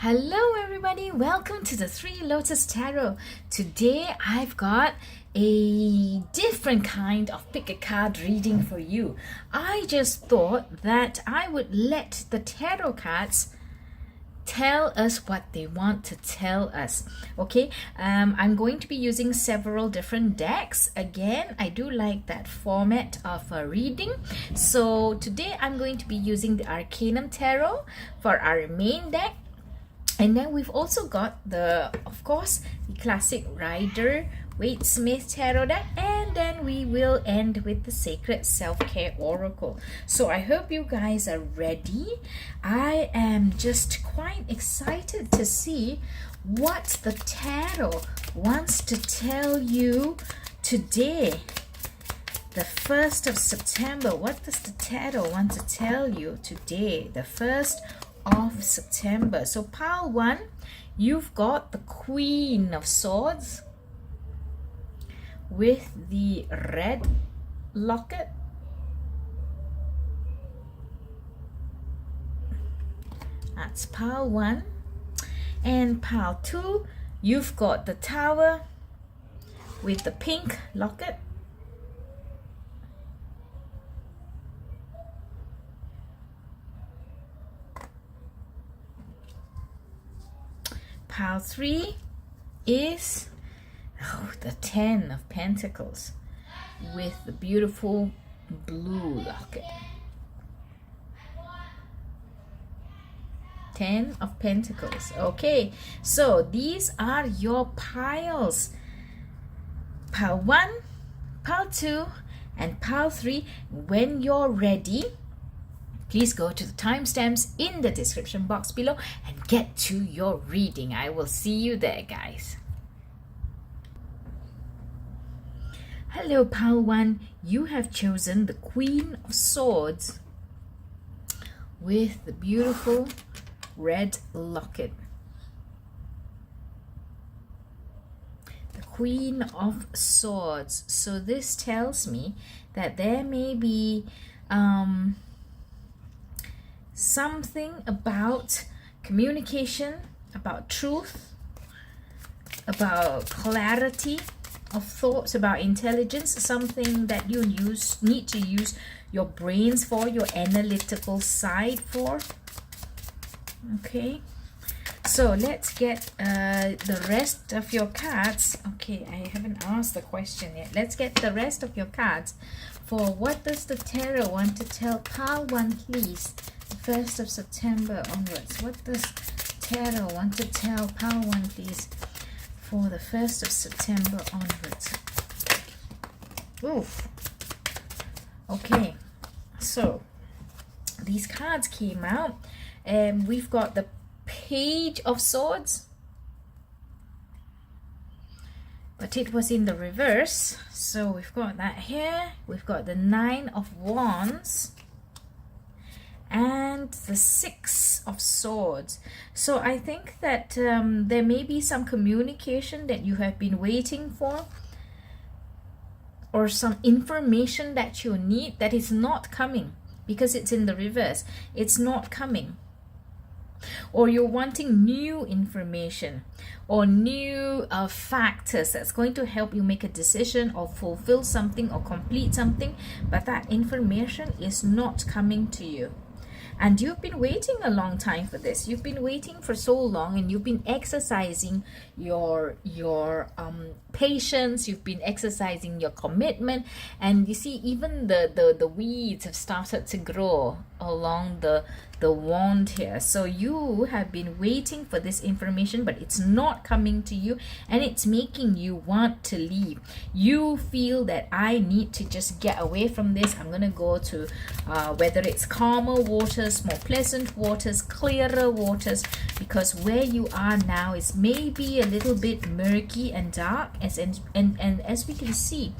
Hello everybody, welcome to the Three Lotus Tarot. Today I've got a different kind of pick a card reading for you. I just thought that I would let the tarot cards tell us what they want to tell us. Okay, I'm going to be using several different decks. Again, I do like that format of a reading. So today I'm going to be using the Arcanum Tarot for our main deck. And then we've also got of course, the classic Rider-Waite-Smith Tarot deck. And then we will end with the Sacred Self-Care Oracle. So I hope you guys are ready. I am just quite excited to see what the tarot wants to tell you today. The 1st of September. What does the tarot want to tell you today? The 1st of September. So pile 1, you've got the Queen of Swords with the red locket. That's pile 1. And pile 2, you've got the Tower with the pink locket. Pile 3 is the 10 of Pentacles with the beautiful blue locket. 10 of Pentacles. Okay, so these are your piles. Pile 1, pile 2, and pile 3. When you're ready, please go to the timestamps in the description box below and get to your reading. I will see you there, guys. Hello, pile 1. You have chosen the Queen of Swords with the beautiful red locket. The Queen of Swords. So this tells me that there may be something about communication, about truth, about clarity of thoughts, about intelligence, something that you need to use your brains for, your analytical side for. Okay, so let's get the rest of your cards. Okay, I haven't asked the question yet. Let's get the rest of your cards for what does the tarot want to tell pile 1, please. 1st of September onwards. What does tarot want to tell pile 1, please, for the 1st of September onwards? Oof. Okay, so these cards came out and we've got the Page of Swords, but it was in the reverse. So we've got that here. We've got the 9 of Wands and the 6 of Swords. So I think that there may be some communication that you have been waiting for, or some information that you need that is not coming because it's in the reverse. It's not coming. Or you're wanting new information or new factors that's going to help you make a decision or fulfill something or complete something, but that information is not coming to you. And you've been waiting a long time for this. You've been waiting for so long, and you've been exercising your patience. You've been exercising your commitment. And you see, even the weeds have started to grow along the wand here. So you have been waiting for this information, but it's not coming to you, and it's making you want to leave. You feel that I need to just get away from this. I'm gonna go to whether it's calmer waters, more pleasant waters, clearer waters, because where you are now is maybe a little bit murky and dark, and as we can see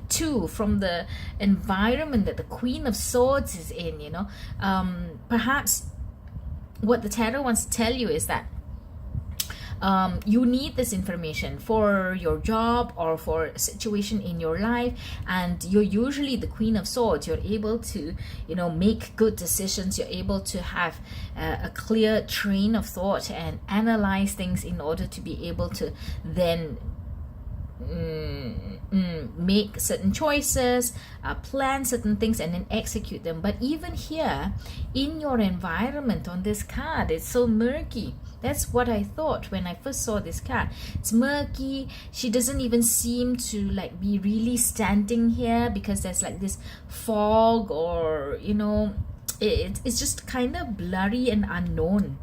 too from the environment that the Queen of Swords is in, you know, perhaps what the tarot wants to tell you is that you need this information for your job or for a situation in your life, and you're usually the Queen of Swords. You're able to, make good decisions. You're able to have a clear train of thought and analyze things in order to be able to then make certain choices, plan certain things, and then execute them. But even here in your environment on this card, it's so murky. That's what I thought when I first saw this card. It's murky. She doesn't even seem to like be really standing here, because there's like this fog, or it's just kind of blurry and unknown.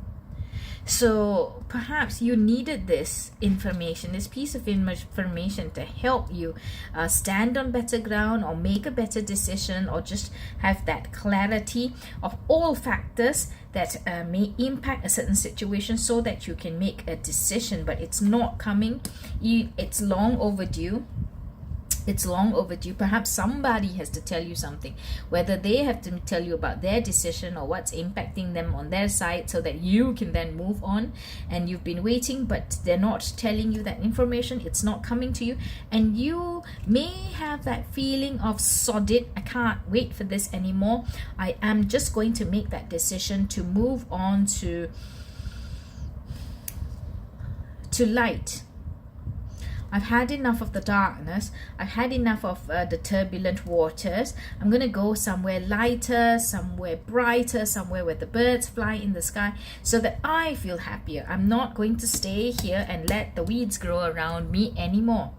So perhaps you needed this information, this piece of information, to help you stand on better ground, or make a better decision, or just have that clarity of all factors that may impact a certain situation, so that you can make a decision. But it's not coming. It's long overdue. It's long overdue. Perhaps somebody has to tell you something, whether they have to tell you about their decision or what's impacting them on their side, so that you can then move on. And you've been waiting, but they're not telling you that information. It's not coming to you, and you may have that feeling of sod it, I can't wait for this anymore. I am just going to make that decision to move on to light. I've had enough of the darkness. I've had enough of the turbulent waters. I'm going to go somewhere lighter, somewhere brighter, somewhere where the birds fly in the sky, so that I feel happier. I'm not going to stay here and let the weeds grow around me anymore.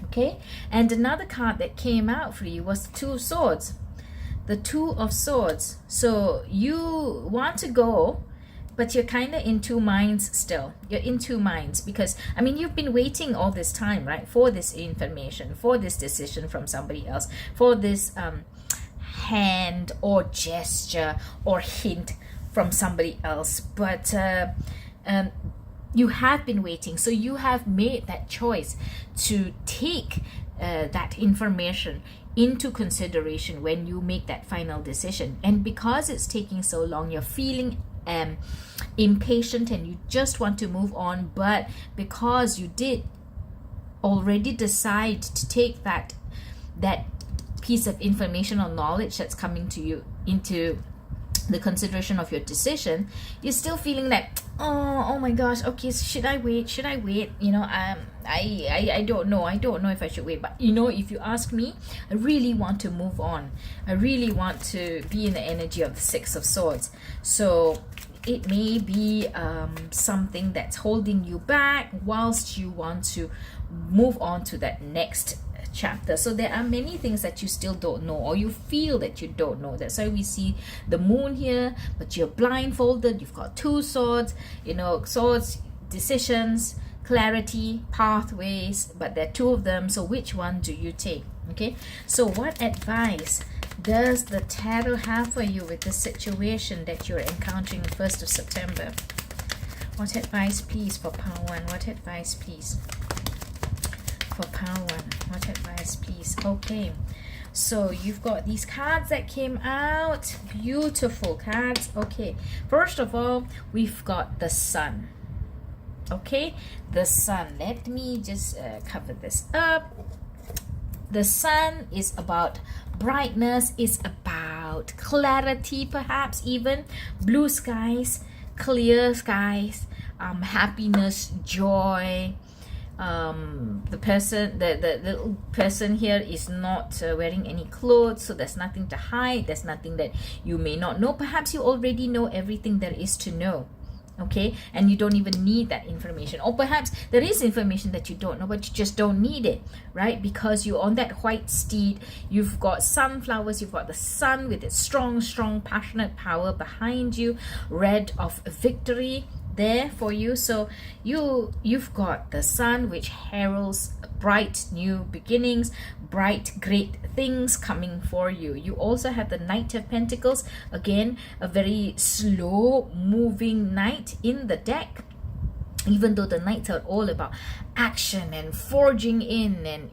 Okay, and another card that came out for you was the Two of Swords. The Two of Swords. So you want to go, but you're kind of in two minds still. You're in two minds, because you've been waiting all this time, right, for this information, for this decision from somebody else, for this hand or gesture or hint from somebody else. But you have been waiting, so you have made that choice to take that information into consideration when you make that final decision. And because it's taking so long, you're feeling impatient and you just want to move on. But because you did already decide to take that piece of information or knowledge that's coming to you into the consideration of your decision, you're still feeling that, oh my gosh, okay, should I wait, I don't know if I should wait. But if you ask me, I really want to move on. I really want to be in the energy of the Six of Swords. So it may be something that's holding you back whilst you want to move on to that next chapter. So there are many things that you still don't know, or you feel that you don't know. That's why we see the moon here, but you're blindfolded. You've got two swords, swords, decisions, clarity, pathways, but there are two of them. So which one do you take? Okay, so what advice does the tarot have for you with the situation that you're encountering on 1st of September? What advice, please, for Power One? What advice, please, for Power One? What advice, please? Okay, so you've got these cards that came out. Beautiful cards. Okay, first of all, we've got the Sun. Okay, the Sun. Let me just cover this up. The Sun is about brightness, is about clarity, perhaps even blue skies, clear skies, happiness, joy. The little person here is not wearing any clothes, so there's nothing to hide. There's nothing that you may not know. Perhaps you already know everything there is to know. Okay, and you don't even need that information, or perhaps there is information that you don't know, but you just don't need it, right? Because you're on that white steed. You've got sunflowers, you've got the sun with its strong passionate power behind you, red of victory there for you. So you've got the Sun, which heralds bright new beginnings, bright great things coming for you. You also have the Knight of Pentacles, again a very slow moving knight in the deck. Even though the knights are all about action and forging in and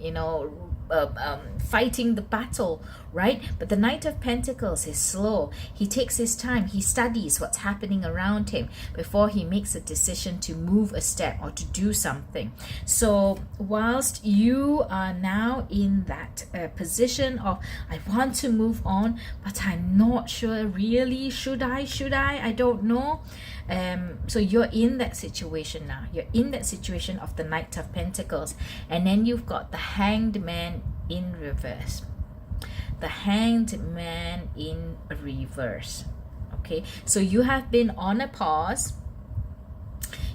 fighting the battle, right? But the Knight of Pentacles is slow. He takes his time. He studies what's happening around him before he makes a decision to move a step or to do something. So whilst you are now in that position of, I want to move on, but I'm not sure really, should I don't know. So you're in that situation now. You're in that situation of the Knight of Pentacles, and then you've got the Hanged Man in reverse. The Hanged Man in reverse. Okay, so you have been on a pause.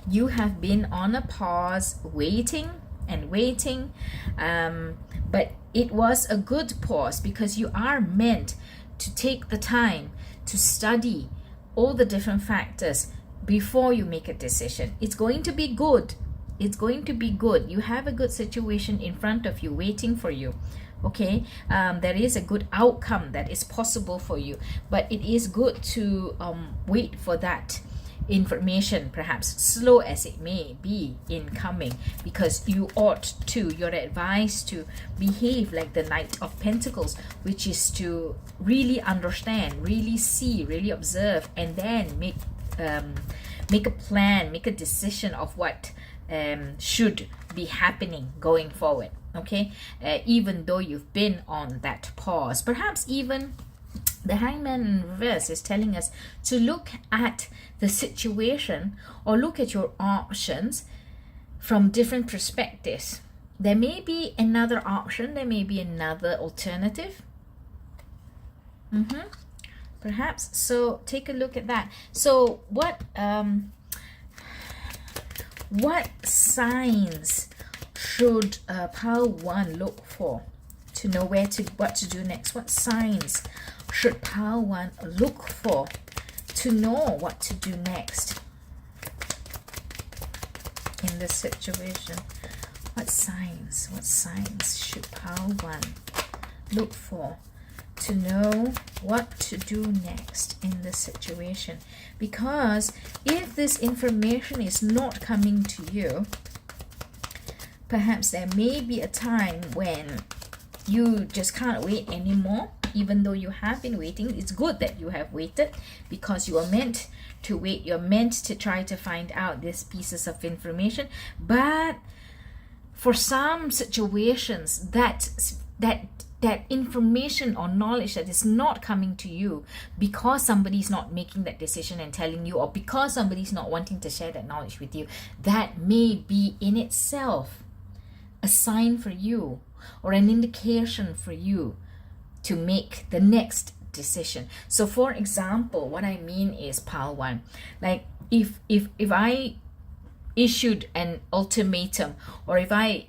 You have been on a pause, waiting and waiting, but it was a good pause because you are meant to take the time to study all the different factors before you make a decision. It's going to be good. It's going to be good. You have a good situation in front of you waiting for you. Okay, there is a good outcome that is possible for you, but it is good to wait for that information, perhaps slow as it may be in coming, because you're advised to behave like the Knight of Pentacles, which is to really understand, really see, really observe, and then make a plan, make a decision of what should be happening going forward. Okay, even though you've been on that pause, perhaps even the Hangman in reverse is telling us to look at the situation or look at your options from different perspectives. There may be another option, there may be another alternative. Perhaps. So take a look at that. So what signs should pile 1 look for to know what to do next? What signs should pile 1 look for to know what to do next in this situation? What signs should pile 1 look for to know what to do next in this situation? Because if this information is not coming to you, perhaps there may be a time when you just can't wait anymore. Even though you have been waiting, it's good that you have waited, because you are meant to wait. You're meant to try to find out these pieces of information. But for some situations, that information or knowledge that is not coming to you because somebody's not making that decision and telling you, or because somebody's not wanting to share that knowledge with you, that may be in itself a sign for you or an indication for you to make the next decision. So for example, what I mean is pile 1, like if I issued an ultimatum, or if I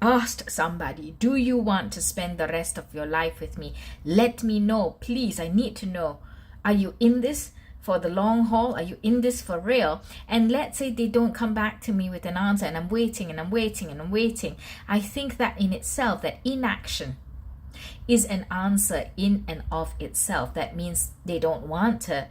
asked somebody, do you want to spend the rest of your life with me? Let me know, please. I need to know. Are you in this for the long haul? Are you in this for real? And let's say they don't come back to me with an answer, and I'm waiting and I'm waiting and I'm waiting. I think that in itself, that inaction is an answer in and of itself. That means they don't want to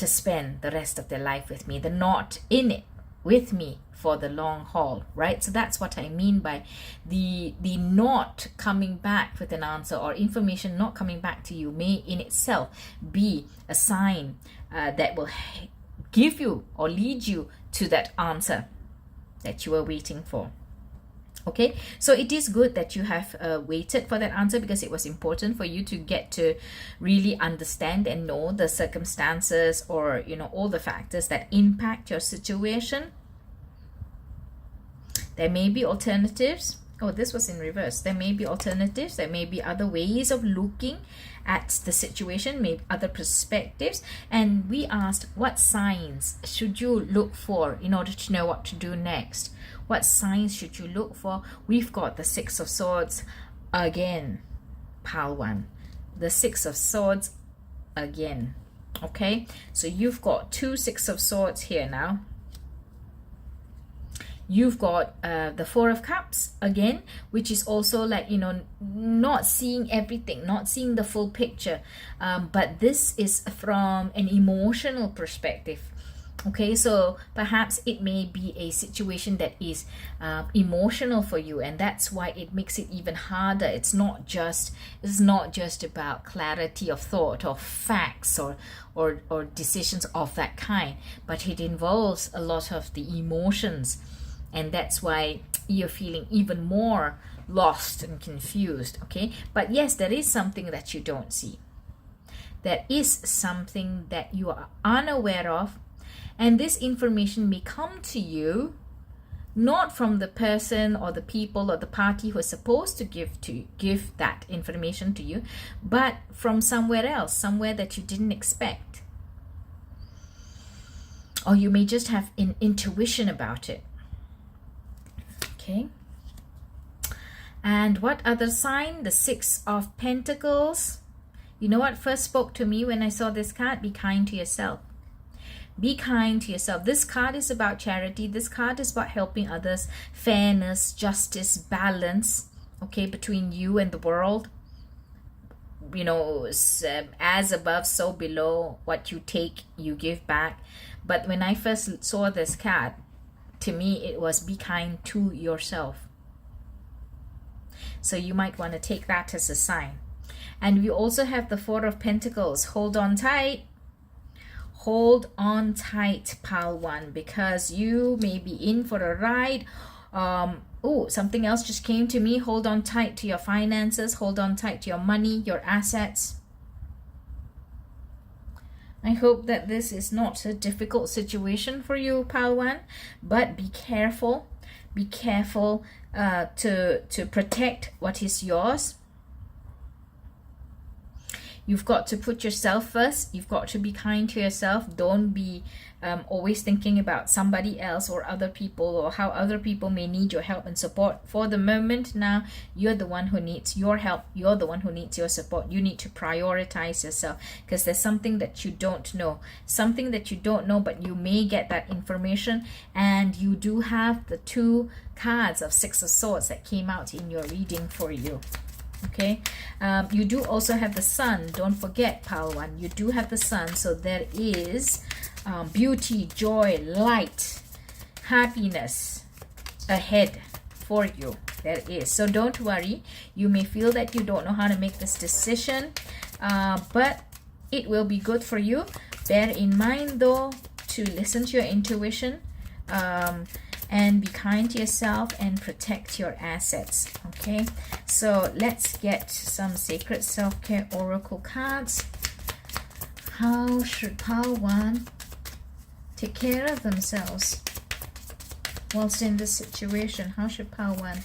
spend the rest of their life with me. They're not in it with me for the long haul, right? So that's what I mean by the not coming back with an answer, or information not coming back to you, may in itself be a sign that will give you or lead you to that answer that you were waiting for. Okay, so it is good that you have waited for that answer, because it was important for you to get to really understand and know the circumstances, or all the factors that impact your situation. There may be alternatives. Oh, this was in reverse. There may be alternatives. There may be other ways of looking at the situation, maybe other perspectives. And we asked, what signs should you look for in order to know what to do next? What signs should you look for? We've got the 6 of Swords again, pile 1. The 6 of Swords again. Okay, so you've got 2 6 of Swords here now. You've got the 4 of Cups again, which is also like, not seeing everything, not seeing the full picture. But this is from an emotional perspective. Okay, so perhaps it may be a situation that is emotional for you, and that's why it makes it even harder. It's not just about clarity of thought or facts or decisions of that kind, but it involves a lot of the emotions, and that's why you're feeling even more lost and confused. Okay, but yes, there is something that you don't see. There is something that you are unaware of. And this information may come to you not from the person or the people or the party who is supposed to give that information to you, but from somewhere else, somewhere that you didn't expect. Or you may just have an intuition about it. Okay. And what other sign? The Six of Pentacles. You know what first spoke to me when I saw this card? Be kind to yourself. Be kind to yourself. This card is about charity. This card is about helping others, fairness, justice, balance, okay, between you and the world. You know, as above, so below. What you take, you give back. But when I first saw this card, to me, it was be kind to yourself. So you might want to take that as a sign. And we also have the Four of Pentacles. Hold on tight. Hold on tight, pile one, because you may be in for a ride. Oh, something else just came to me. Hold on tight to your finances. Hold on tight to your money, your assets. I hope that this is not a difficult situation for you, pile one, but be careful. Be careful to protect what is yours. You've got to put yourself first. You've got to be kind to yourself. Don't be always thinking about somebody else or other people or how other people may need your help and support. For the moment now, you're the one who needs your help. You're the one who needs your support. You need to prioritize yourself because there's something that you don't know. Something that you don't know, but you may get that information. And you do have the two cards of Six of Swords that came out in your reading for you. Okay, you do also have the sun. Don't forget, pile one, you do have the sun. So there is beauty, joy, light, happiness ahead for you. There is. So don't worry. You may feel that you don't know how to make this decision, but it will be good for you. Bear in mind though to listen to your intuition, and be kind to yourself and protect your assets. Okay, so let's get some Sacred Self-Care Oracle cards. How should pile one take care of themselves whilst in this situation? How should pile one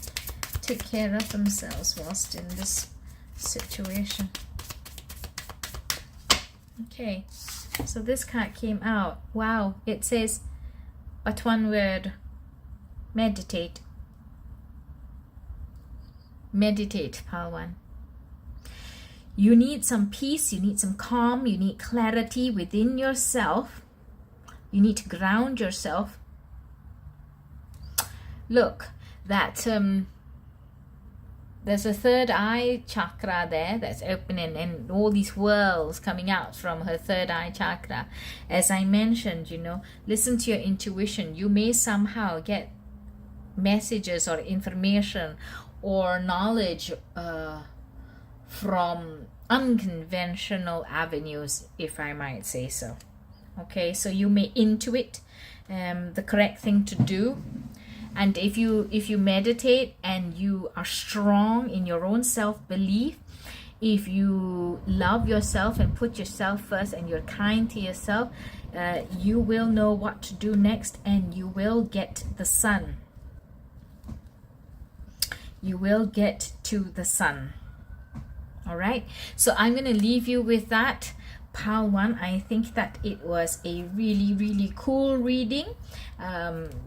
take care of themselves whilst in this situation? Okay, so this card came out. Wow, it says but one word: meditate. Meditate, pile one. You need some peace, you need some calm, you need clarity within yourself. You need to ground yourself. Look, that there's a third eye chakra there that's opening, and all these whirls coming out from her third eye chakra. As I mentioned, you know, listen to your intuition. You may somehow get messages or information or knowledge from unconventional avenues, if I might say so. Okay, so you may intuit the correct thing to do. And if you meditate and you are strong in your own self-belief, if you love yourself and put yourself first and you're kind to yourself, you will know what to do next, and you will get the sun. You will get to the sun. All right, so I'm going to leave you with that, pile one. I think that it was a really cool reading.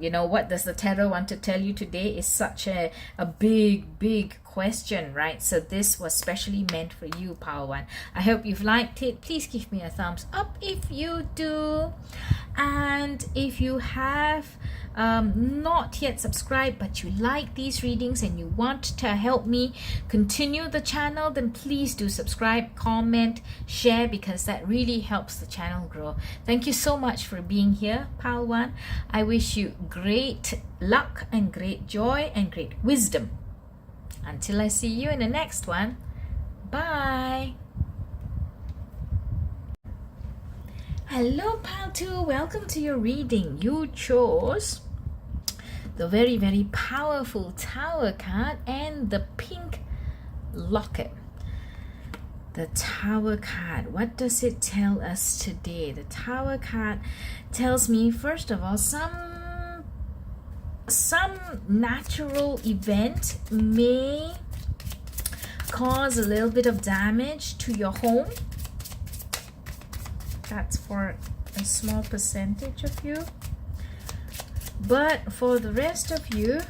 You know, what does the tarot want to tell you today is such a big question, right? So this was specially meant for you, Power One. I hope you've liked it. Please give me a thumbs up if you do. And if you have not yet subscribed but you like these readings and you want to help me continue the channel, then please do subscribe, comment, share, because that really helps the channel grow. Thank you so much for being here, Power One. I wish you great luck and great joy and great wisdom. Until I see you in the next one, bye. Hello, Pal 2. Welcome to your reading. You chose the very, very powerful Tower card and the pink Locket. The Tower card. What does it tell us today? The Tower card tells me, first of all, some natural event may cause a little bit of damage to your home. That's for a small percentage of you. But for the rest of you,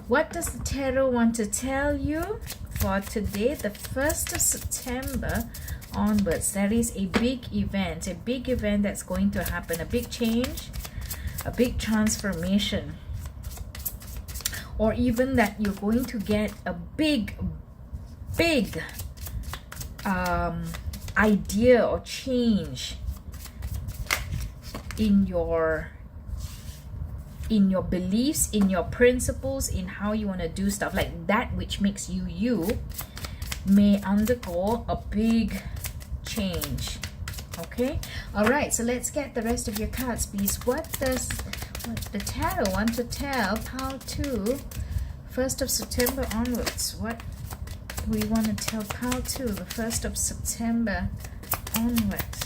what does the tarot want to tell you for today, the 1st of September onwards? There is a big event that's going to happen, a big change, a big transformation, or even that you're going to get a big idea or change in your beliefs, in your principles, in how you want to do stuff. Like that which makes you you may undergo a big change. Okay, all right, so let's get the rest of your cards, please. What the tarot want to tell Pal 2, 1st of September onwards? What we want to tell Pal 2, the 1st of September onwards?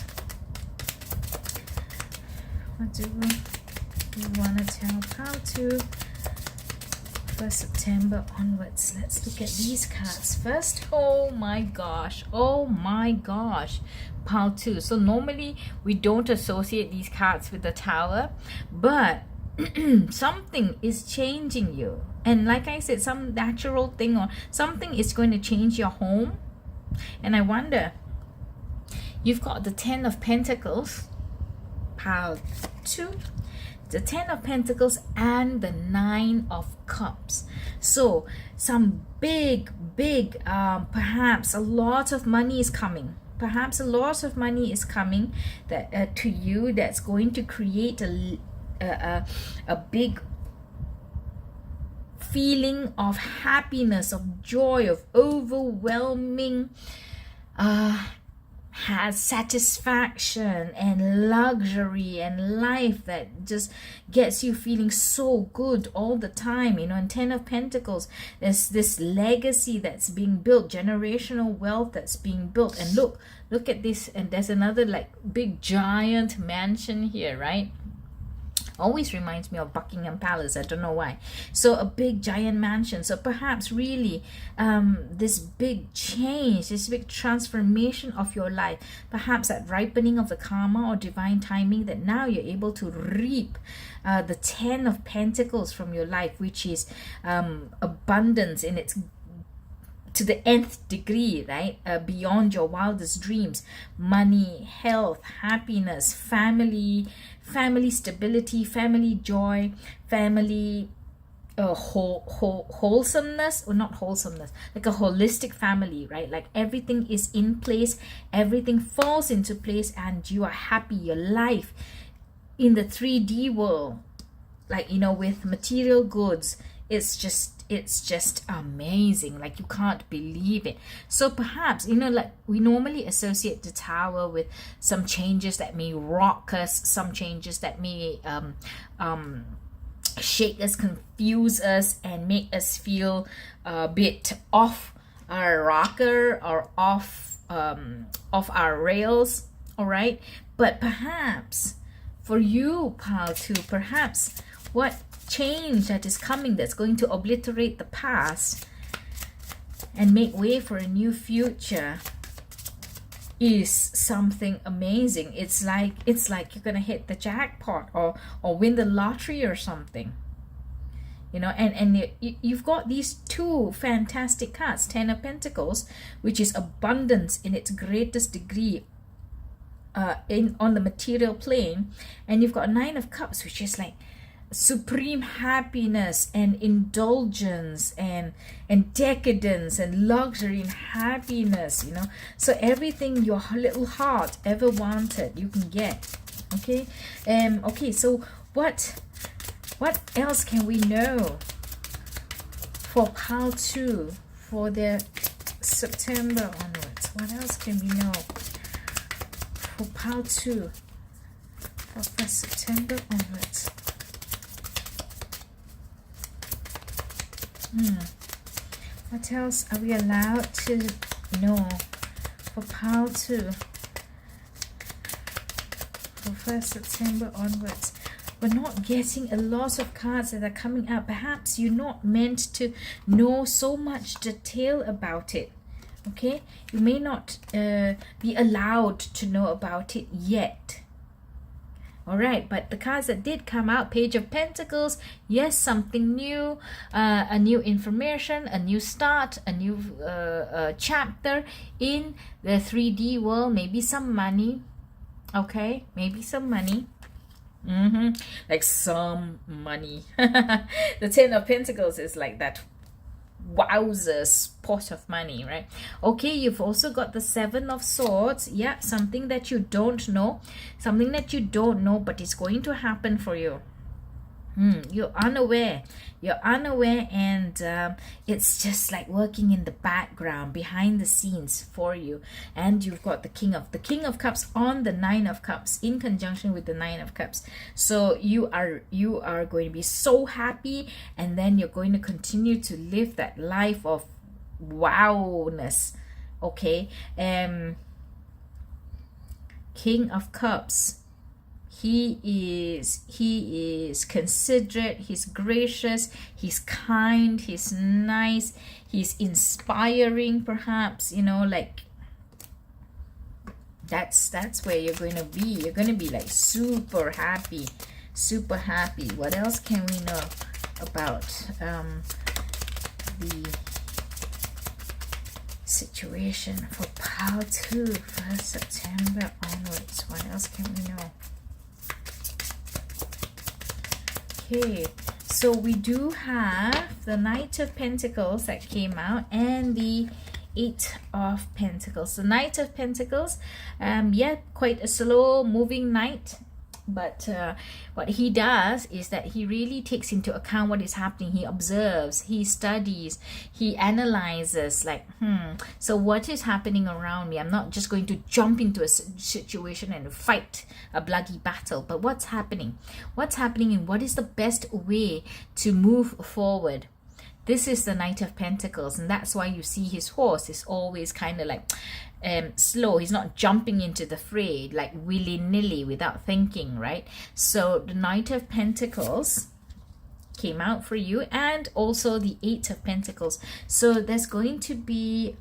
What do we want to tell Pal 2, 1st September onwards? Let's look at these cards first. Oh my gosh, Pal 2. So normally we don't associate these cards with the Tower, but something is changing you. And like I said, some natural thing or something is going to change your home. And I wonder, you've got the 10 of Pentacles, Pal 2, the 10 of Pentacles and the 9 of Cups. So some big perhaps a lot of money is coming. Perhaps a lot of money is coming that to you, that's going to create a big feeling of happiness, of joy, of overwhelming has satisfaction and luxury and life that just gets you feeling so good all the time. You know, in 10 of Pentacles, there's this legacy that's being built, generational wealth that's being built. And look at this, and there's another like big giant mansion here, right? Always reminds me of Buckingham Palace. I don't know why. So a big giant mansion. So perhaps really this big change, this big transformation of your life, perhaps that ripening of the karma or divine timing, that now you're able to reap the 10 of Pentacles from your life, which is abundance in its to the nth degree, right? Beyond your wildest dreams. Money, health, happiness, family stability, family joy, family wholesomeness, or not wholesomeness, like a holistic family, right? Like everything is in place, everything falls into place, and you are happy. Your life in the 3D world, like, you know, with material goods, it's just amazing. Like you can't believe it. So perhaps, you know, like we normally associate the Tower with some changes that may rock us, some changes that may shake us, confuse us, and make us feel a bit off our rocker or off our rails. All right, but perhaps for you, Pal 2, perhaps what change that is coming, that's going to obliterate the past and make way for a new future, is something amazing. It's like you're gonna hit the jackpot or win the lottery or something. you know, and you've got these two fantastic cards. 10 of Pentacles, which is abundance in its greatest degree on the material plane, and you've got 9 of Cups, which is like supreme happiness and indulgence and decadence and luxury and happiness, you know. So everything your little heart ever wanted, you can get. Okay. Okay, so what else can we know for pile 2 for the September onwards? What else can we know for pile 2 for September onwards? What else are we allowed to know for pile 2 for 1st September onwards? We're not getting a lot of cards that are coming out. Perhaps you're not meant to know so much detail about it. Okay, you may not be allowed to know about it yet. All right, but the cards that did come out, Page of Pentacles, yes, something new, a new information, a new start, a new chapter in the 3D world, maybe some money, okay, maybe some money. Like some money. The 10 of Pentacles is like that wowzers pot of money, right? Okay, you've also got the 7 of Swords. Yeah, something that you don't know, but it's going to happen for you. You're unaware, and it's just like working in the background, behind the scenes for you. And you've got the King of Cups on the 9 of Cups in conjunction with the 9 of Cups. So you are going to be so happy, and then you're going to continue to live that life of wowness. Okay, King of Cups. He is considerate, he's gracious, he's kind, he's nice, he's inspiring, perhaps, you know, like that's where you're going to be. You're going to be like super happy. What else can we know about the situation for pile 2 for September onwards? What else can we know? Okay, so we do have the Knight of Pentacles that came out and the 8 of Pentacles. The Knight of Pentacles, yeah, quite a slow moving knight, but what he does is that he really takes into account what is happening. He observes, he studies, he analyzes, like, so what is happening around me? I'm not just going to jump into a situation and fight a bloody battle, but what's happening and what is the best way to move forward? This is the Knight of Pentacles, and that's why you see his horse is always kind of like slow. He's not jumping into the fray like willy-nilly without thinking, right? So the Knight of Pentacles came out for you, and also the 8 of Pentacles. So there's going to be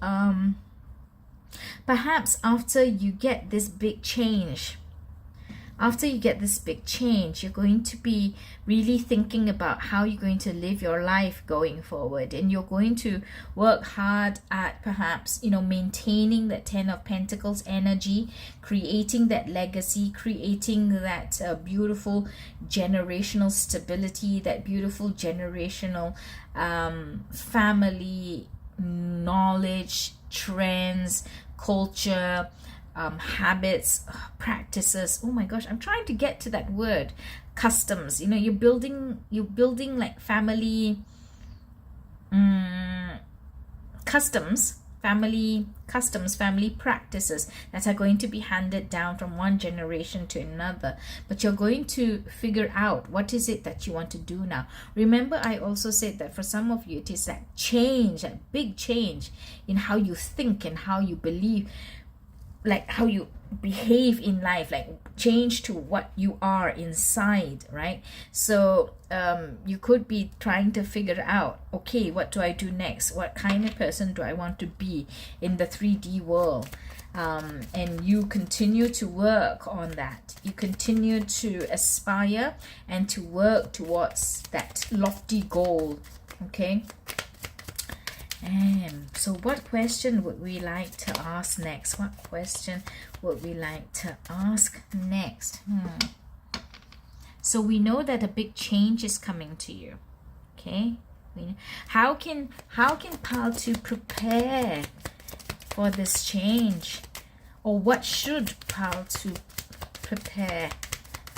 perhaps after you get this big change, you're going to be really thinking about how you're going to live your life going forward, and you're going to work hard at perhaps, you know, maintaining that 10 of Pentacles energy, creating that legacy, creating that beautiful generational stability, that beautiful generational family knowledge, trends, culture, habits, practices. Oh my gosh, I'm trying to get to that word. Customs. You know, you're building like family customs, family practices that are going to be handed down from one generation to another. But you're going to figure out what is it that you want to do now. Remember, I also said that for some of you, it is that change, that big change in how you think and how you believe, like how you behave in life, like change to what you are inside, right? So you could be trying to figure out, okay, what do I do next? What kind of person do I want to be in the 3D world? and you continue to work on that. You continue to aspire and to work towards that lofty goal. Okay. So what question would we like to ask next? What question would we like to ask next? So we know that a big change is coming to you. Okay. How can Pal 2 prepare for this change? Or what should Pal 2 prepare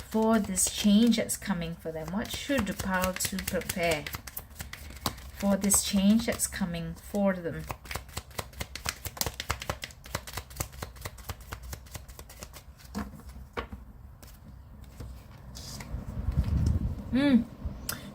for this change that's coming for them? What should Pal 2 prepare for this change that's coming for them?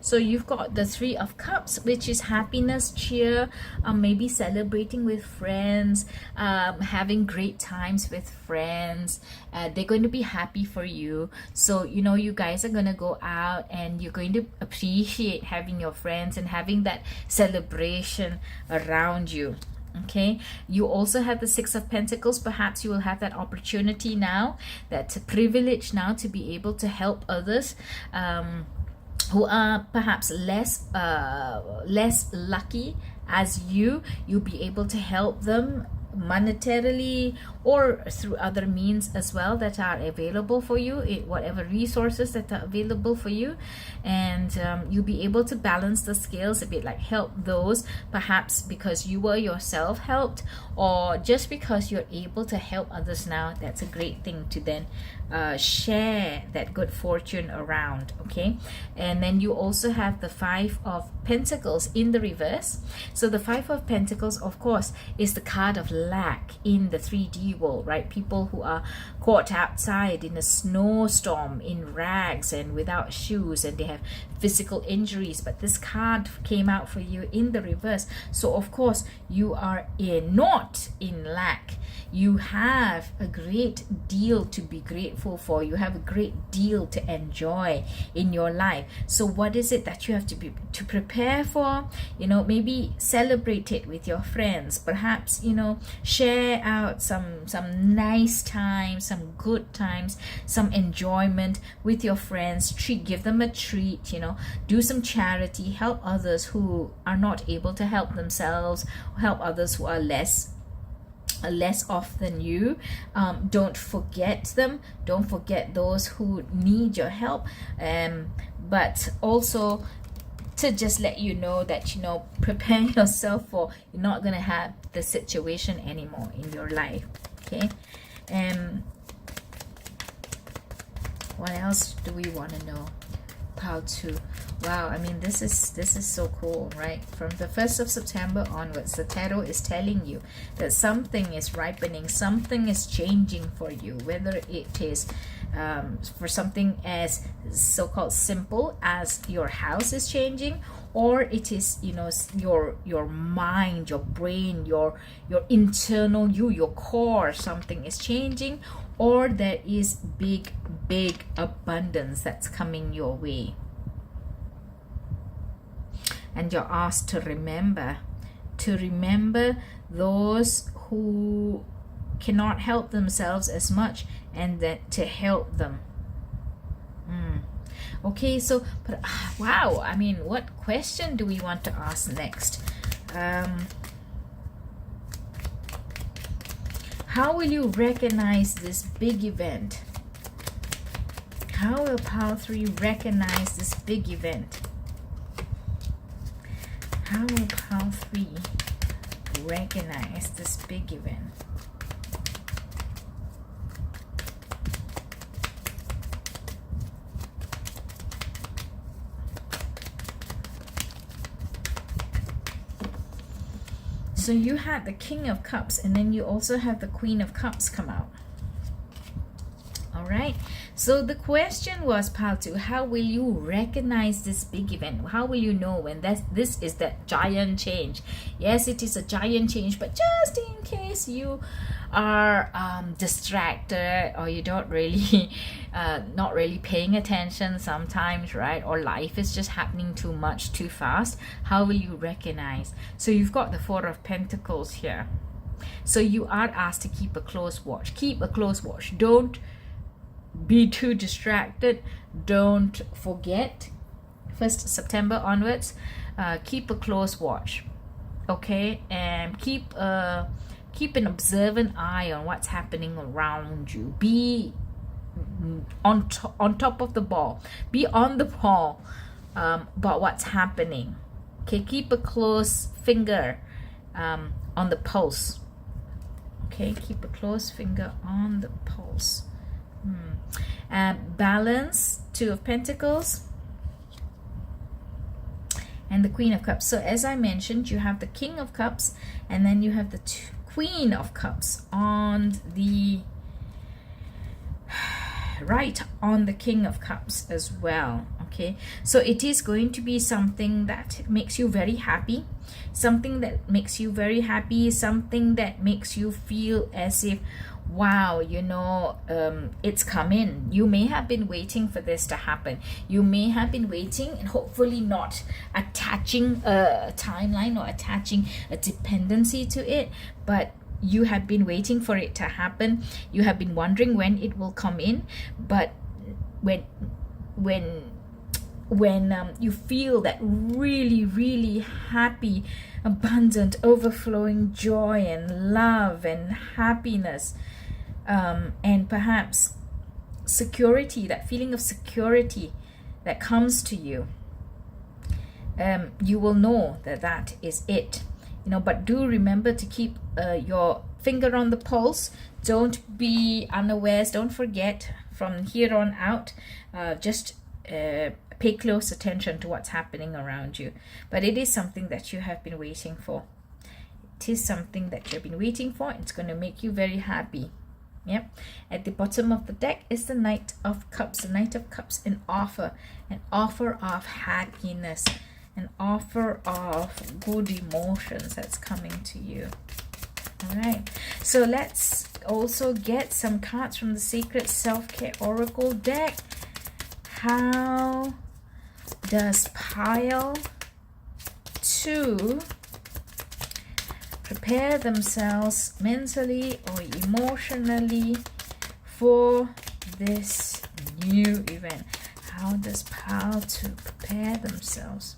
So you've got the Three of Cups, which is happiness, cheer, maybe celebrating with friends, having great times with friends. They're going to be happy for you. So, you know, you guys are going to go out and you're going to appreciate having your friends and having that celebration around you. Okay, you also have the Six of Pentacles. Perhaps you will have that opportunity now, that privilege now to be able to help others who are perhaps less lucky as you'll be able to help them monetarily or through other means as well that are available for you, whatever resources that are available for you, and you'll be able to balance the scales a bit, like help those perhaps because you were yourself helped, or just because you're able to help others now. That's a great thing to then share that good fortune around. Okay, and then you also have the Five of Pentacles in the reverse. So the Five of Pentacles, of course, is the card of lack in the 3D world, right? People who are caught outside in a snowstorm in rags and without shoes, and they have physical injuries, but this card came out for you in the reverse. So of course you are not in lack. You have a great deal to be grateful for. You have a great deal to enjoy in your life. So what is it that you have to prepare for? You know, maybe celebrate it with your friends. Perhaps, you know, share out some nice times, some good times, some enjoyment with your friends. Give them a treat, you know, do some charity, help others who are not able to help themselves, help others who are less off than you. Don't forget them. Don't forget those who need your help. But also to just let you know that, you know, prepare yourself for you're not going to have the situation anymore in your life. Okay. What else do we want to know? How to, wow, I mean, this is so cool, right? From the 1st of September onwards, the tarot is telling you that something is ripening, something is changing for you, whether it is for something as so-called simple as your house is changing, or it is, you know, your mind, your brain, your internal you, your core, something is changing, or there is big abundance that's coming your way. And you're asked to remember those who cannot help themselves as much, and that to help them. Okay, so but wow, I mean, what question do we want to ask next? How will you recognize this big event? How will Pile 3 recognize this big event? How will Pile 3 recognize this big event? So you had the King of Cups, and then you also have the Queen of Cups come out. All right. So the question was, Pile 2, how will you recognize this big event? How will you know when this is that giant change? Yes, it is a giant change, but just in case you are distracted, or you don't really not really paying attention sometimes, right? Or life is just happening too much, too fast. How will you recognize? So you've got the Four of Pentacles here. So you are asked to keep a close watch. Keep a close watch. Don't be too distracted. Don't forget. 1st September onwards, keep a close watch. Okay, and keep an observant eye on what's happening around you. Be on top of the ball. Be on the ball about what's happening. Okay, keep a close finger on the pulse. Okay, keep a close finger on the pulse. Balance, 2 of Pentacles, and the Queen of Cups. So as I mentioned, you have the King of Cups, and then you have the Queen of Cups on the right, on the King of Cups as well. Okay, so it is going to be something that makes you very happy, something that makes you very happy, something that makes you feel as if, wow, you know, it's coming. You may have been waiting for this to happen. You may have been waiting, and hopefully not attaching a timeline or attaching a dependency to it, but you have been waiting for it to happen. You have been wondering when it will come in, but when you feel that really happy, abundant, overflowing joy and love and happiness, and perhaps security, that feeling of security that comes to you, you will know that that is it. You know, but do remember to keep your finger on the pulse. Don't be unawares. Don't forget from here on out. Just pay close attention to what's happening around you. But it is something that you have been waiting for. It is something that you've been waiting for. It's going to make you very happy. Yep. At the bottom of the deck is the Knight of Cups. The Knight of Cups, an offer of happiness, an offer of good emotions that's coming to you. All right, so let's also get some cards from the Sacred Self-Care Oracle deck. How does Pile 2 prepare themselves mentally or emotionally for this new event? How does Pile 2 prepare themselves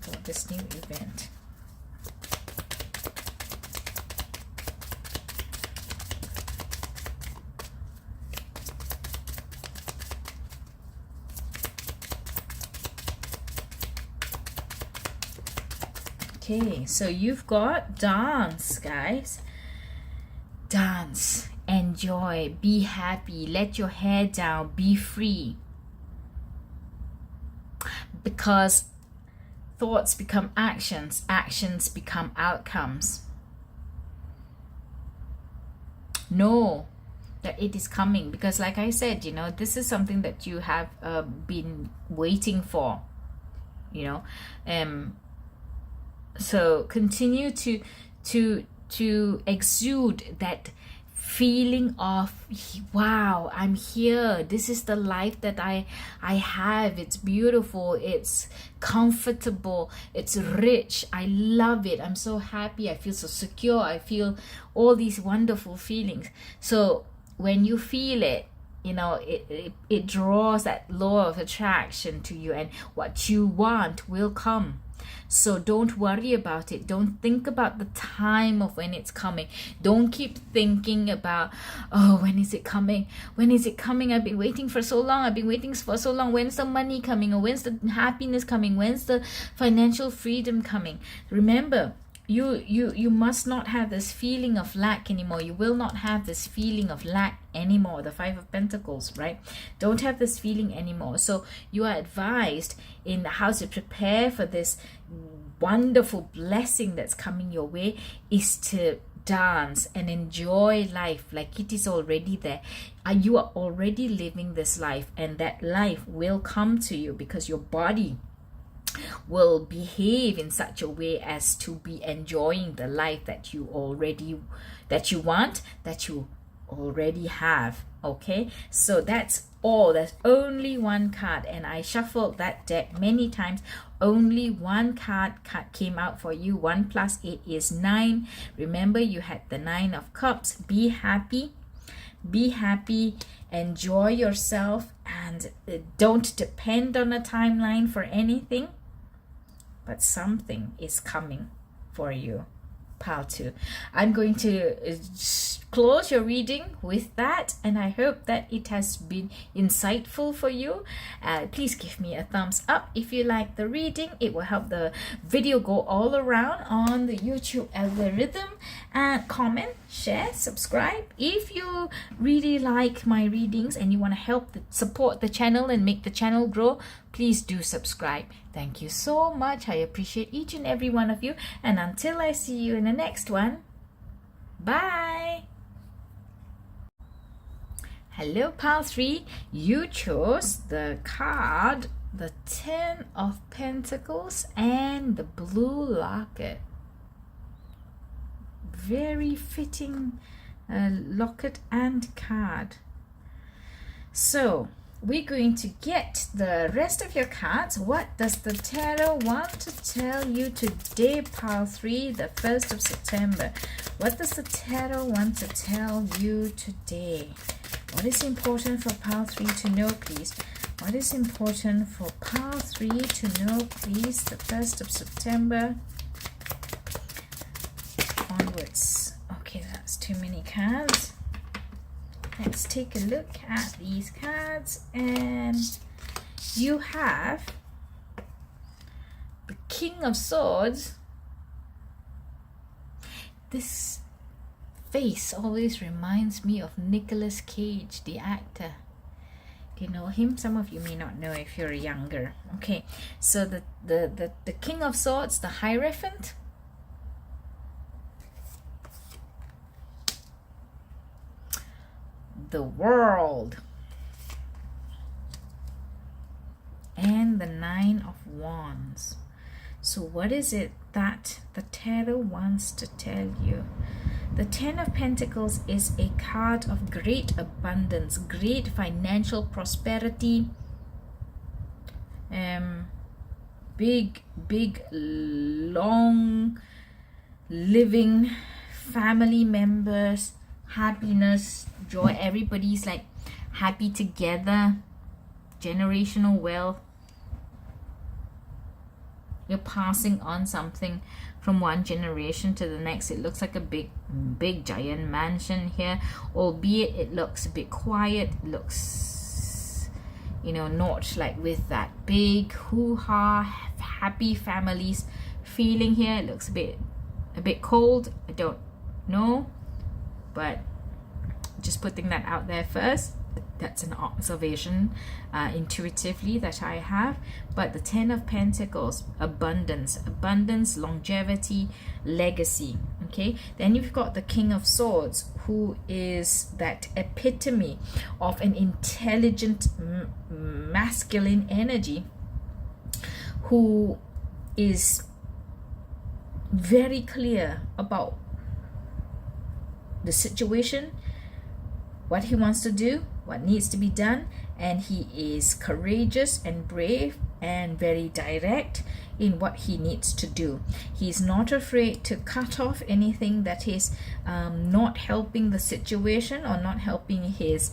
for this new event? Okay, so you've got dance, guys. Dance, enjoy, be happy, let your hair down, be free. Because thoughts become actions, actions become outcomes. Know that it is coming, because like I said, you know, this is something that you have been waiting for, you know. So continue to exude that feeling of, wow, I'm here, this is the life that I have, it's beautiful, it's comfortable, it's rich, I love it, I'm so happy, I feel so secure, I feel all these wonderful feelings. So when you feel it, you know, it draws that law of attraction to you, and what you want will come. So don't worry about it. Don't think about the time of when it's coming. Don't keep thinking about, oh, when is it coming? When is it coming? I've been waiting for so long. I've been waiting for so long. When's the money coming? Or when's the happiness coming? When's the financial freedom coming? Remember, you must not have this feeling of lack anymore. You will not have this feeling of lack anymore. The 5 of Pentacles, right? Don't have this feeling anymore. So you are advised in how to prepare for this wonderful blessing that's coming your way is to dance and enjoy life like it is already there. You are already living this life, and that life will come to you because your body will behave in such a way as to be enjoying the life that you want, that you already have. Okay, so that's all. There's only one card, and I shuffled that deck many times. Only one card came out for you. 1 plus 8 is 9. Remember, you had the 9 of cups. Be happy, enjoy yourself, and don't depend on a timeline for anything, but something is coming for you, pile 2. I'm going to close your reading with that, and I hope that it has been insightful for you. Please give me a thumbs up if you like the reading. It will help the video go all around on the YouTube algorithm. And comment, share, subscribe. If you really like my readings and you want to help support the channel and make the channel grow, please do subscribe. Thank you so much. I appreciate each and every one of you, and until I see you in the next one, bye. Hello, pile 3. You chose the card, the 10 of Pentacles and the blue locket. Very fitting locket and card. So we're going to get the rest of your cards. What does the tarot want to tell you today, pile 3, the 1st of September? What does the tarot want to tell you today? What is important for pile 3 to know, please? What is important for pile 3 to know, please? The 1st of September onwards. Okay, that's too many cards. Let's take a look at these cards, and you have the King of Swords. This face always reminds me of Nicolas Cage, the actor. Do you know him? Some of you may not know if you're younger. Okay, so the King of Swords, the Hierophant, the World, and the 9 of Wands. So what is it that the tarot wants to tell you? The 10 of Pentacles is a card of great abundance, great financial prosperity, big, long living family members, happiness, joy. Everybody's like happy together, generational wealth. You're passing on something from one generation to the next. It looks like a big giant mansion here, albeit it looks a bit quiet. It looks, not like with that big hoo-ha happy families feeling here. It looks a bit cold. I don't know, but just putting that out there first. That's an observation intuitively that I have. But the 10 of Pentacles, abundance, longevity, legacy. Okay, then you've got the King of Swords, who is that epitome of an intelligent masculine energy, who is very clear about the situation, what he wants to do, what needs to be done, and he is courageous and brave and very direct in what he needs to do. He's not afraid to cut off anything that is not helping the situation or not helping his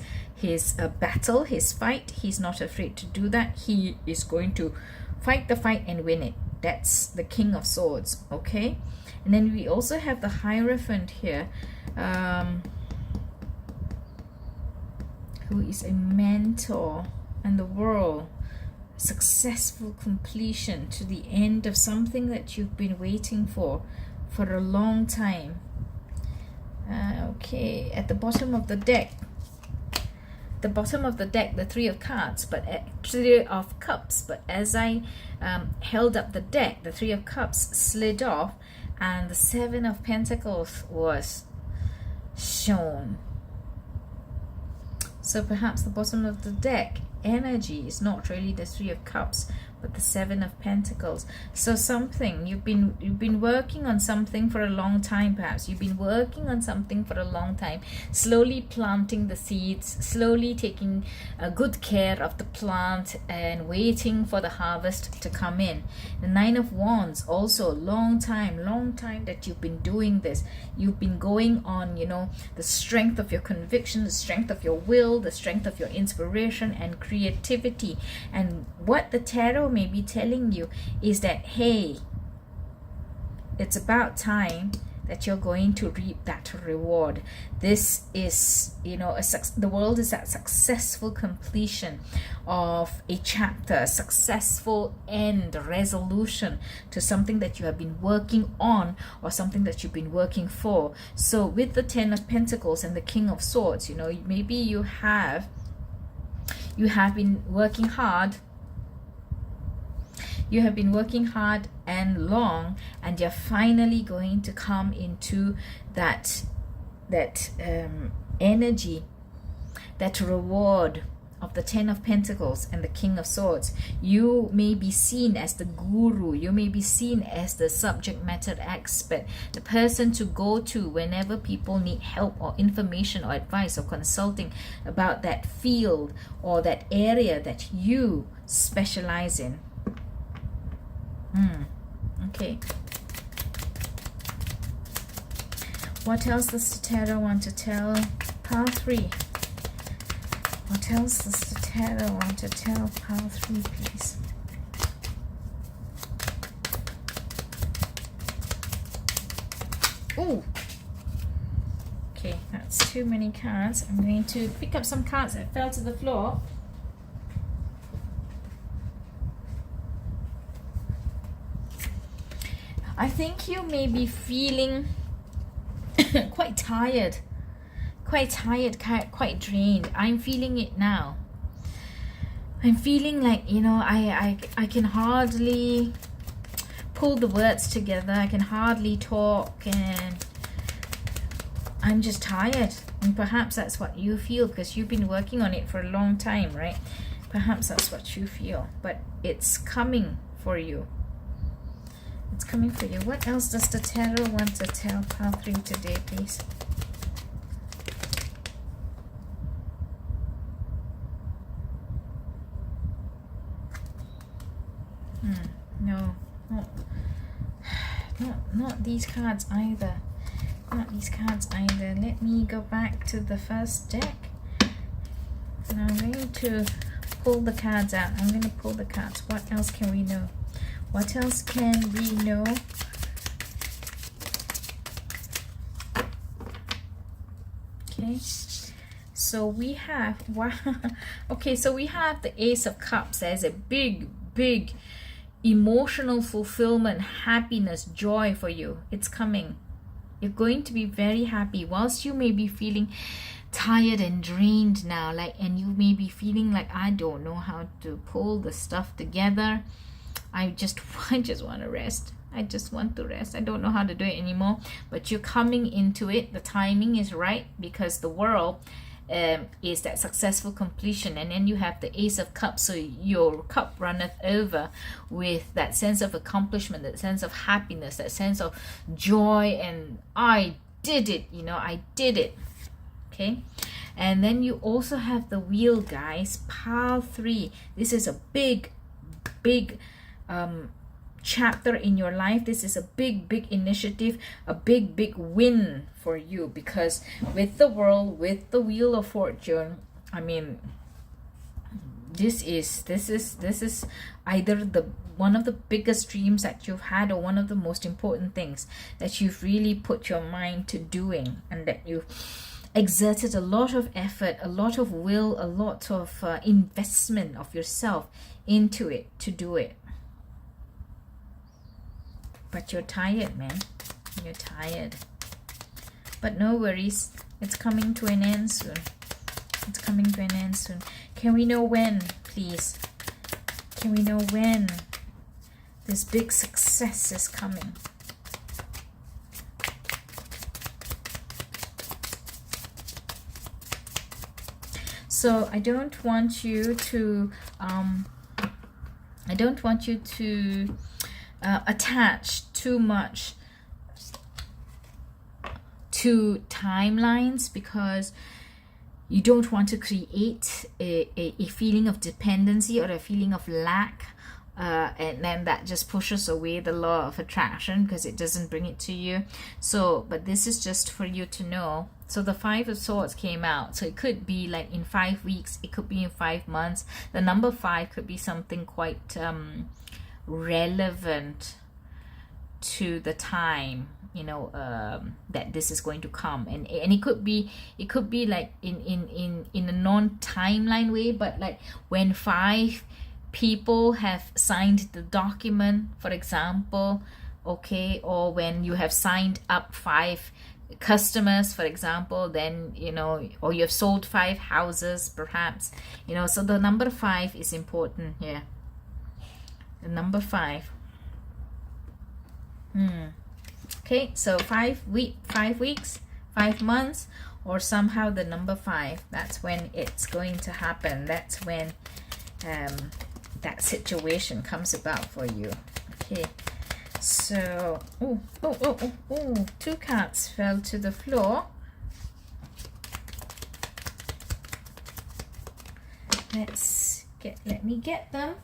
battle, his fight. He's not afraid to do that. He is going to fight the fight and win it. That's the King of Swords. Okay, and then we also have the Hierophant here, who is a mentor and the world, successful completion to the end of something that you've been waiting for a long time. Okay, at the bottom of the deck, the 3 of cards, but 3 of cups. But as I held up the deck, the 3 of cups slid off, and the 7 of Pentacles was shown. So perhaps the bottom of the deck energy is not really the 3 of cups, but the Seven of Pentacles. So something you've been working on something for a long time. Perhaps you've been working on something for a long time, slowly planting the seeds, slowly taking good care of the plant and waiting for the harvest to come in. The Nine of Wands, also long time that you've been doing this. You've been going on, you know, the strength of your conviction, the strength of your will, the strength of your inspiration and creativity. And what the tarot may be telling you is that, hey, it's about time that you're going to reap that reward. This is, you know, the world is that successful completion of a chapter, a successful end, resolution to something that you have been working on or something that you've been working for. So with the Ten of Pentacles and the King of Swords, you know, maybe you have been working hard. You have been working hard and long, and you're finally going to come into that energy, that reward of the Ten of Pentacles and the King of Swords. You may be seen as the guru. You may be seen as the subject matter expert, the person to go to whenever people need help or information or advice or consulting about that field or that area that you specialize in. Okay. What else does the tarot want to tell pile 3? What else does the tarot want to tell pile 3, please? Oh, okay, that's too many cards. I'm going to pick up some cards that fell to the floor. I think you may be feeling quite tired, quite drained. I'm feeling it now. I'm feeling like, you know, I can hardly pull the words together. I can hardly talk, and I'm just tired. And perhaps that's what you feel because you've been working on it for a long time, right? Perhaps that's what you feel, but it's coming for you. It's coming for you. What else does the tarot want to tell pile 3 today, please? No, not these cards either. Not these cards either. Let me go back to the first deck. And I'm going to pull the cards out. I'm going to pull the cards. What else can we know? What else can we know? Okay, so we have, wow. Okay, so we have the Ace of Cups. There's a big emotional fulfillment, happiness, joy for you. It's coming. You're going to be very happy. Whilst you may be feeling tired and drained now, and you may be feeling like, I don't know how to pull the stuff together. I just want to rest. I just want to rest. I don't know how to do it anymore. But you're coming into it. The timing is right because the world is that successful completion. And then you have the Ace of Cups. So your cup runneth over with that sense of accomplishment, that sense of happiness, that sense of joy. And I did it. You know, I did it. Okay. And then you also have the Wheel, guys. Pile 3. This is a big chapter in your life. This is a big initiative, a big win for you, because with the World, with the Wheel of Fortune, I mean, this is either the one of the biggest dreams that you've had, or one of the most important things that you've really put your mind to doing, and that you've exerted a lot of effort, a lot of will, a lot of investment of yourself into it to do it. But you're tired, man. You're tired. But no worries. It's coming to an end soon. It's coming to an end soon. Can we know when, please? Can we know when this big success is coming? So I don't want you to I don't want you to attach too much to timelines, because you don't want to create a feeling of dependency or a feeling of lack, and then that just pushes away the law of attraction because it doesn't bring it to you. So, but this is just for you to know. So the Five of Swords came out, so it could be like in 5 weeks, it could be in 5 months. The number 5 could be something quite relevant to the time, you know, that this is going to come, and it could be like in a non-timeline way, but like when 5 people have signed the document, for example, okay, or when you have signed up 5 customers, for example, then, you know, or you have sold 5 houses perhaps, you know. So the number 5 is important here. The number 5. Okay, so 5 weeks, 5 months, or somehow the number 5, that's when it's going to happen. That's when that situation comes about for you. Okay, so oh, 2 cards fell to the floor. Let me get them.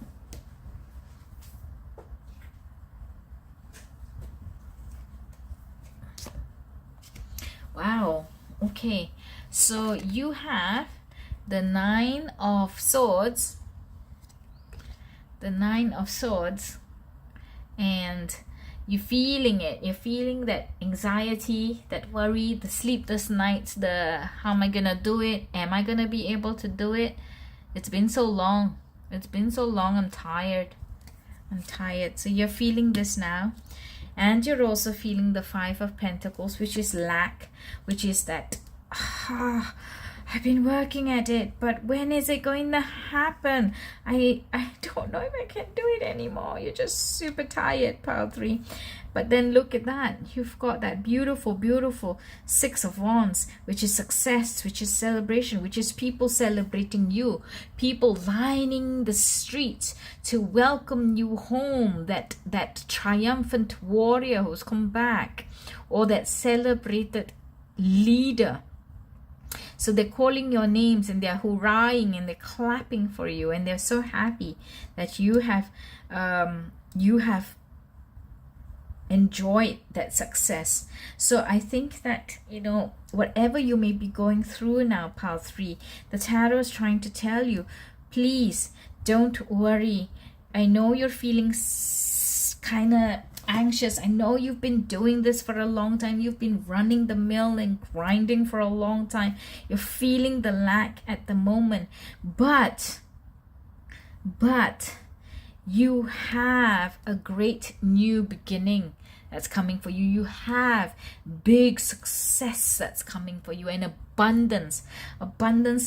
Wow, okay, so you have the 9 of Swords, and you're feeling it. You're feeling that anxiety, that worry, the sleepless nights, the how am I gonna do it? Am I gonna be able to do it? It's been so long. I'm tired. So you're feeling this now. And you're also feeling the 5 of Pentacles, which is lack, which is that, I've been working at it, but when is it going to happen? I don't know if I can do it anymore. You're just super tired, pile 3. But then look at that. You've got that beautiful, beautiful 6 of Wands, which is success, which is celebration, which is people celebrating you, people lining the streets to welcome you home, that triumphant warrior who's come back, or that celebrated leader. So they're calling your names and they're hurrahing and they're clapping for you, and they're so happy that you have enjoyed that success. So I think that, you know, whatever you may be going through now, pile 3, the tarot is trying to tell you, please don't worry. I know you're feeling kind of anxious. I know you've been doing this for a long time. You've been running the mill and grinding for a long time. You're feeling the lack at the moment, but you have a great new beginning that's coming for you. You have big success that's coming for you, and abundance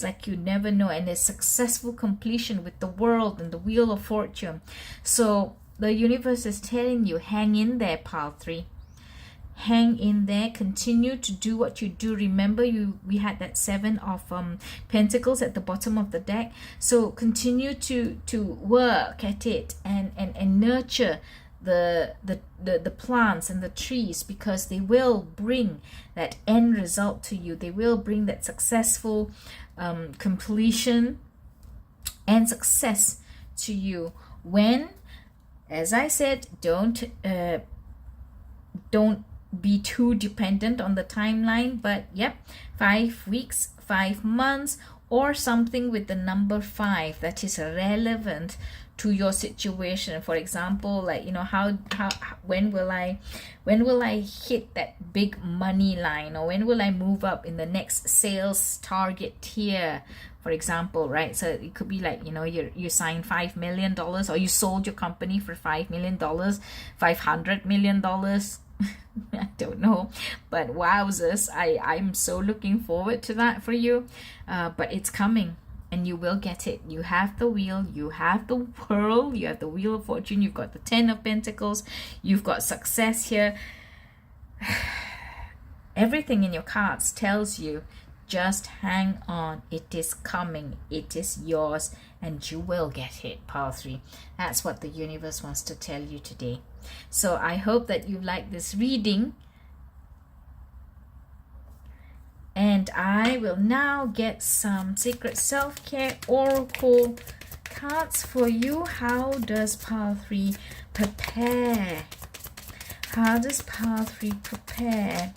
like you never know, and a successful completion with the World and the Wheel of Fortune. So the universe is telling you, hang in there, pile 3. Hang in there. Continue to do what you do. Remember, we had that 7 of Pentacles at the bottom of the deck. So continue to work at it and nurture the plants and the trees, because they will bring that end result to you. They will bring that successful completion and success to you when, as I said, don't be too dependent on the timeline. But yep, 5 weeks, 5 months, or something with the number 5 that is relevant to your situation. For example, like, you know, when will I hit that big money line, or when will I move up in the next sales target tier, for example, right? So it could be like, you know, you signed $5 million, or you sold your company for $5 million, $500 million. I don't know, but wowzers, I'm so looking forward to that for you. But it's coming, and you will get it. You have the wheel, you have the world, you have the Wheel of Fortune, you've got the 10 of Pentacles, you've got success here. Everything in your cards tells you, Just hang on. It is coming. It is yours, and you will get it, pile 3. That's what the universe wants to tell you today. So I hope that you like this reading. And I will now get some Secret Self-Care Oracle cards for you. How does pile 3 prepare? How does pile 3 prepare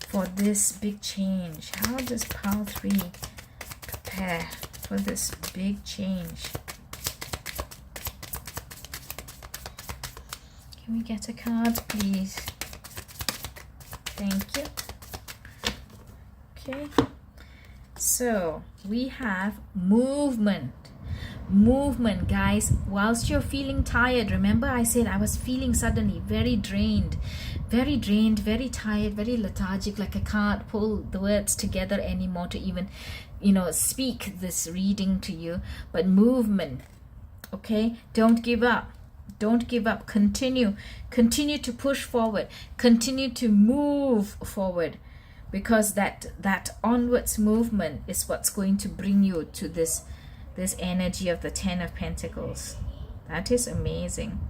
for this big change? How does pile 3 prepare for this big change? Can we get a card, please? Thank you. Okay, so we have movement. Movement, guys. Whilst you're feeling tired, remember I said I was feeling suddenly very drained, very tired, very lethargic, like I can't pull the words together anymore to even, speak this reading to you. But movement, okay? Don't give up. Don't give up. Continue to push forward. Continue to move forward, because that onwards movement is what's going to bring you to this energy of the 10 of Pentacles. That is amazing.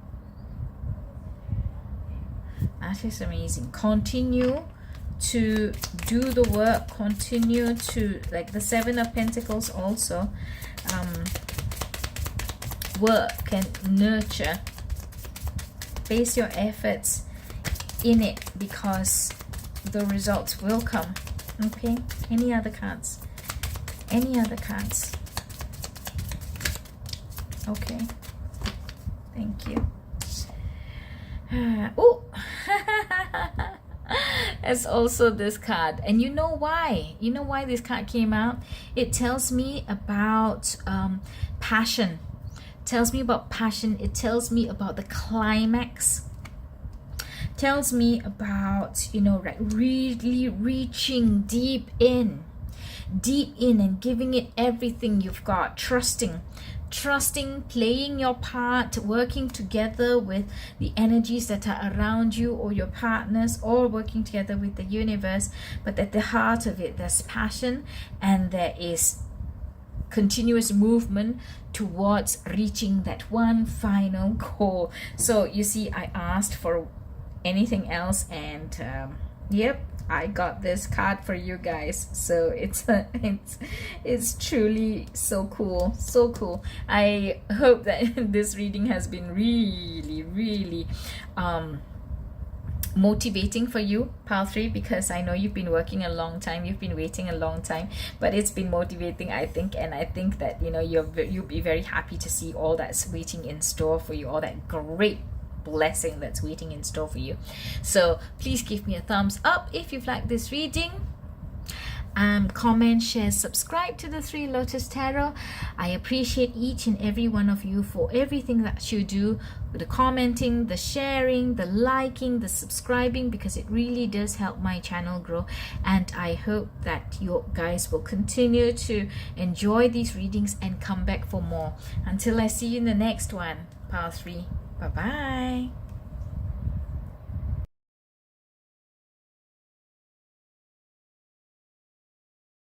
That is amazing. Continue to do the work. Continue to, like the 7 of Pentacles also, work and nurture. Place your efforts in it, because the results will come. Okay, any other cards? Any other cards? Okay, thank you. Oh, there's also this card, and you know why this card came out? It tells me about passion. Tells me about passion. It tells me about the climax. Tells me about, really reaching deep in and giving it everything you've got. Trusting, playing your part, working together with the energies that are around you or your partners, or working together with the universe. But at the heart of it, there's passion, and there is continuous movement towards reaching that one final goal. So you see, I asked for anything else, and yep, I got this card for you guys. So it's truly so cool, so cool. I hope that this reading has been really motivating for you, pile 3, because I know you've been working a long time, you've been waiting a long time, but it's been motivating, I think. And I think that you'll be very happy to see all that's waiting in store for you, all that great blessing that's waiting in store for you. So please give me a thumbs up if you've liked this reading. Comment, share, subscribe to the 3 Lotus Tarot. I appreciate each and every one of you for everything that you do, the commenting, the sharing, the liking, the subscribing, because it really does help my channel grow. And I hope that you guys will continue to enjoy these readings and come back for more. Until I see you in the next one, pile 3. Bye bye.